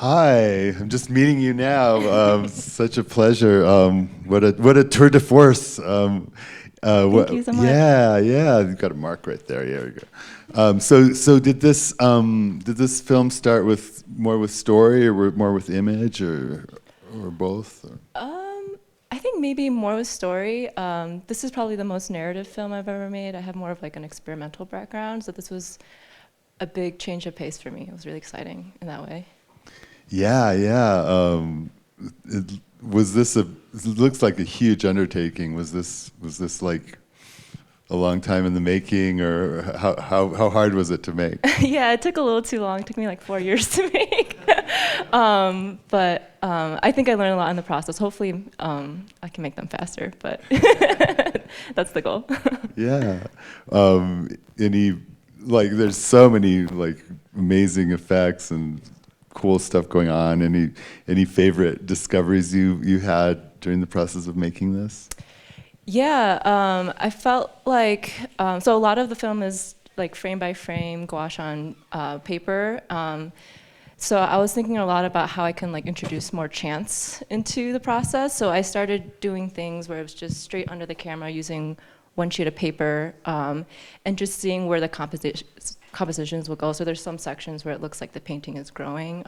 Hi, I'm just meeting you now. Such a pleasure. What a tour de force. Thank you so much. Yeah, you've got a mark right there. Yeah, we go. So did this film start with more with story or more with image or both? Or? I think maybe more with story. This is probably the most narrative film I've ever made. I have more of like an experimental background, so this was a big change of pace for me. It was really exciting in that way. Yeah. Was this a? It looks like a huge undertaking. Was this like a long time in the making, or how hard was it to make? Yeah, it took a little too long. It took me like 4 years to make. But I think I learned a lot in the process. Hopefully, I can make them faster, but that's the goal. Yeah. Any like there's so many like amazing effects and cool stuff going on. Any favorite discoveries you had during the process of making this? Yeah, I felt like so a lot of the film is like frame by frame gouache on paper. So I was thinking a lot about how I can like introduce more chance into the process. So I started doing things where it was just straight under the camera using one sheet of paper and just seeing where the compositions will go. So there's some sections where it looks like the painting is growing.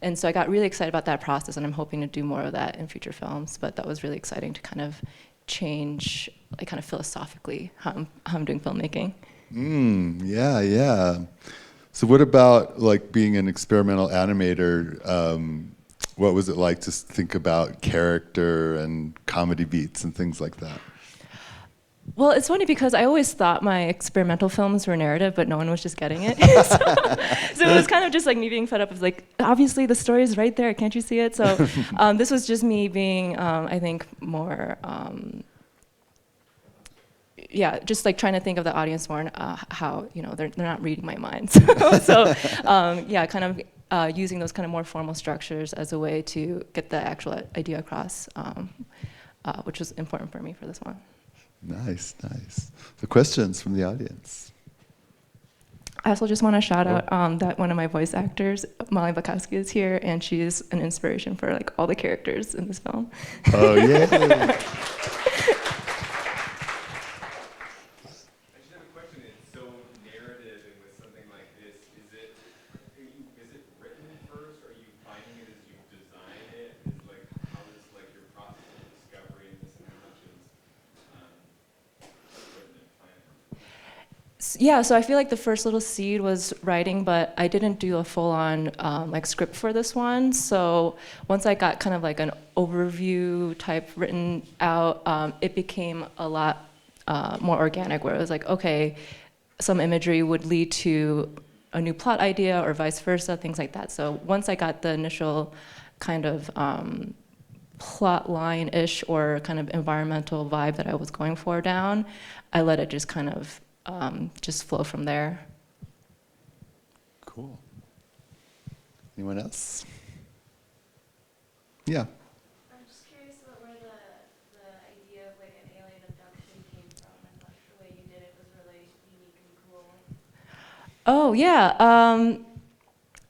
And so I got really excited about that process, and I'm hoping to do more of that in future films. But that was really exciting to kind of change, like kind of philosophically, how I'm doing filmmaking. Yeah. So what about like being an experimental animator? What was it like to think about character and comedy beats and things like that? Well, it's funny because I always thought my experimental films were narrative, but no one was just getting it. So it was kind of just like me being fed up of like, obviously the story is right there, can't you see it? So this was just me being, I think, more, yeah, just like trying to think of the audience more and how, they're not reading my mind. Yeah, kind of using those kind of more formal structures as a way to get the actual idea across, which was important for me for this one. Nice. The questions from the audience. I also just want to shout out that one of my voice actors, Molly Bukowski, is here, and she's an inspiration for like all the characters in this film. Oh yeah. Yeah, so I feel like the first little seed was writing, but I didn't do a full-on like script for this one. So once I got kind of like an overview type written out, it became a lot more organic, where it was like, okay, some imagery would lead to a new plot idea or vice versa, things like that. So once I got the initial kind of plot line-ish or kind of environmental vibe that I was going for down, I let it just kind of just flow from there. Cool. Anyone else? Yeah. I'm just curious about where the idea of like an alien abduction came from. I thought the way you did it was really unique and cool. Oh yeah,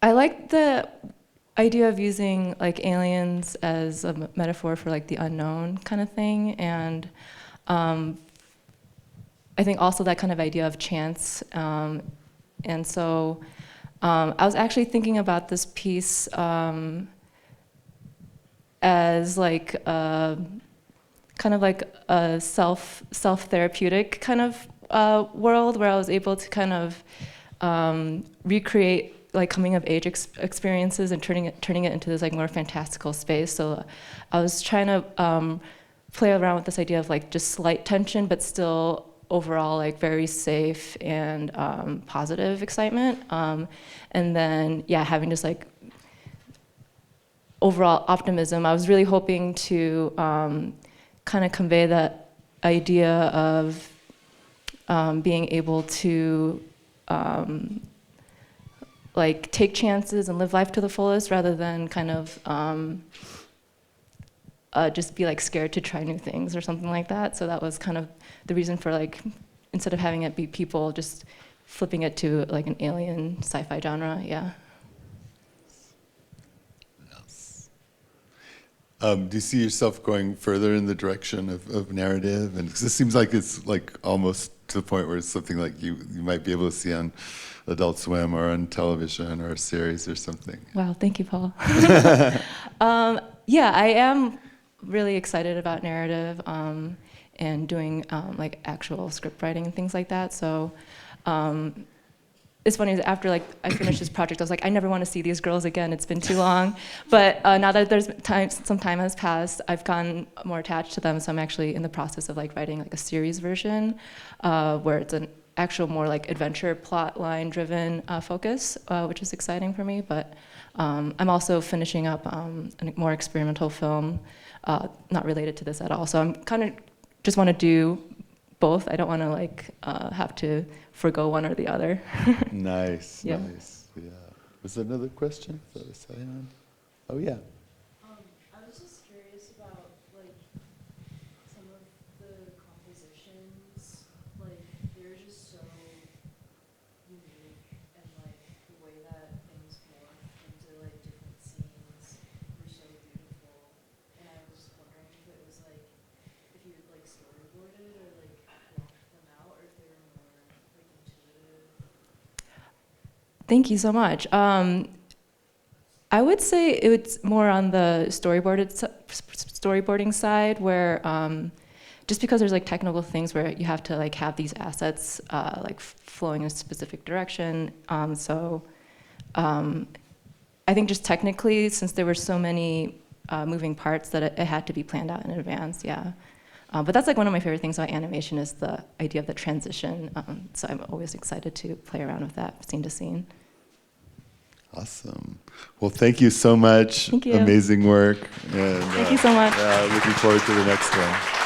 I like the idea of using like aliens as a metaphor for like the unknown kind of thing, and I think also that kind of idea of chance. And so I was actually thinking about this piece as like kind of like a self-therapeutic kind of world, where I was able to kind of recreate like coming of age experiences and turning it into this like more fantastical space. So I was trying to play around with this idea of like just slight tension, but still overall like very safe and positive excitement, and then yeah, having just like overall optimism. I was really hoping to kind of convey that idea of being able to like take chances and live life to the fullest, rather than kind of just be like scared to try new things or something like that. So that was kind of the reason for like, instead of having it be people, just flipping it to like an alien sci-fi genre. Yeah. Do you see yourself going further in the direction of narrative? And 'cause it seems like it's like almost to the point where it's something like you might be able to see on Adult Swim or on television or a series or something. Wow, thank you, Paul. Yeah, I am really excited about narrative and doing like actual script writing and things like that. So it's funny, after like I finished this project, I was like, I never want to see these girls again. It's been too long. But now that some time has passed, I've gotten more attached to them. So I'm actually in the process of like writing like a series version where it's an actual more like adventure plot line driven focus, which is exciting for me. But I'm also finishing up a more experimental film, not related to this at all. So I'm kind of just want to do both. I don't want to like have to forgo one or the other. Nice, Yeah. nice. Yeah. Was there another question? Is that a sign? Oh yeah. I was just curious about like some of the compositions, like they're just so unique, and like the way that things morph into like different scenes were so beautiful. And I was just wondering if it was like if you like storyboarded or like walked them out, or if they were more like intuitive. Thank you so much. I would say it's more on the storyboarding side, where just because there's like technical things where you have to like have these assets like flowing in a specific direction. So I think just technically, since there were so many moving parts, that it had to be planned out in advance. Yeah. But that's like one of my favorite things about animation is the idea of the transition. So I'm always excited to play around with that scene to scene. Awesome. Well, thank you so much. Thank you. Amazing work. And, Thank you so much. Looking forward to the next one.